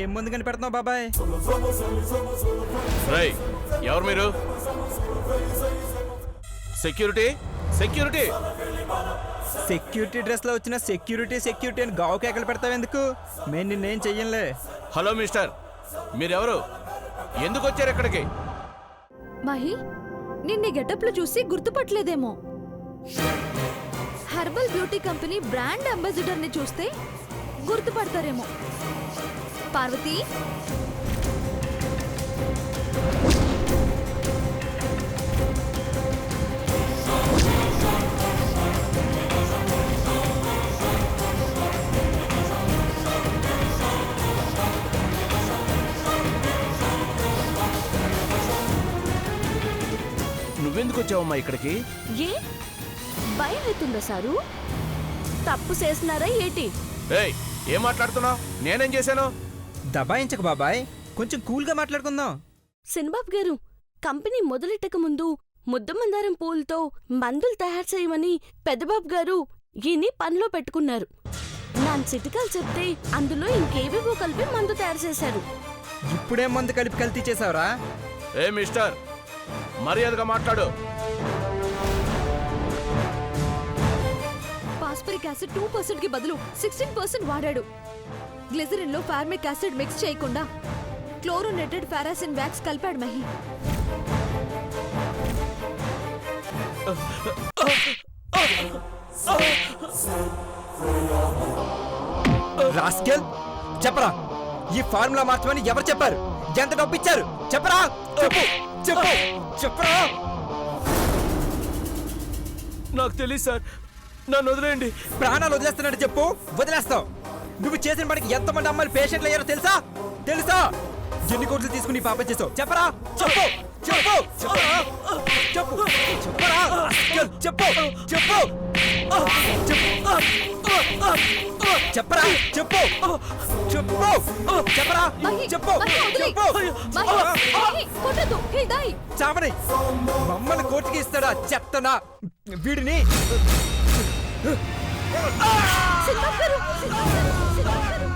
ఏం ముందు కనిపెడుతున్నావు బాబాయ్? రేయ్, ఎవరు మీరు? సెక్యూరిటీ సెక్యూరిటీ సెక్యూరిటీ డ్రెస్ లో వచ్చిన సెక్యూరిటీ సెక్యూరిటీ అని గావు కేకలు పెడతావు ఎందుకు? మేము నిన్నేం చెయ్యంలే. హలో మిస్టర్, మీరెవరు? ఎందుకు వచ్చారు ఇక్కడికి? మహి, నిన్ను గెటప్ లో చూసి గుర్తుపట్టలేదేమో. Herbal beauty company brand ambassador ని చూస్తే గుర్తుపడతారేమో. పార్వతి, నువ్వెందుకు వచ్చావమ్మా ఇక్కడికి? ఏ భయం అవుతుందా సారు? తప్పు చేస్తున్నారా ఏటి? ఏయ్, ఏం మాట్లాడుతున్నావు? నేనేం చేశాను? దబాయించక బాబాయ్, కొంచెం కూల్ గా మాట్లాడుకుందాం. సిన్బాబ్ గారు, కంపెనీ మొదలెట్టక ముందు ముద్దమందారం పూలతో మందులు తయారు చేయమని పెద్దబాబు గారు ఈయన్ని పనిలో పెట్టుకున్నారు. నాన్ చిటికలు చెప్తే అందులో ఇంకేవేవో కలిపి మందు తయారు చేశారు. ఇప్పుడేం మందు కలిపి కల్తీ చేసావురా? ఏ మిస్టర్, మర్యాదగా మాట్లాడు. పాస్పరిక్ యాసిడ్ 2% కి బదులు 16% వాడాడు. గ్లిజరిన్ లో ఫార్మిక్ యాసిడ్ మిక్స్ చేయకుండా క్లోరోనేటెడ్ ఫెరాసిన్ వ్యాక్స్ కలిపాడు మహి. రాస్కెల్, చెప్పరా, ఈ ఫార్ములా మార్చమని ఎవరు చెప్పారు? ఎంత డబ్బు ఇచ్చారు? చెప్పరా, చెప్పు చెప్పు చెప్పరా. నాకు తెలియదు సార్, నన్ను వదిలేయండి. ప్రాణాలు వదిలేస్తున్నాడు చెప్పు, వదిలేస్తావు. నువ్వు చేసిన పనికి ఎంతమంది అమ్మాయిలు పేషెంట్లు అయ్యారో తెలుసా? తెలుసా? ఎన్ని కోట్లు తీసుకుని పాపం చేసావు? చెప్పరా, చెప్పు చెప్పు చెప్పరా, చెప్పు చెప్పరా, చెప్పు చెప్పు చెప్పరా, చెప్పు చెప్పు చెప్పరా, చెప్పు చెప్పు. చావని మమ్మల్ని కోర్టుకి ఇస్తాడా? చెప్తానా వీడిని? సిన్బాబ్ గారు, సిన్బాబ్ గారు, సిన్బాబ్ గారు.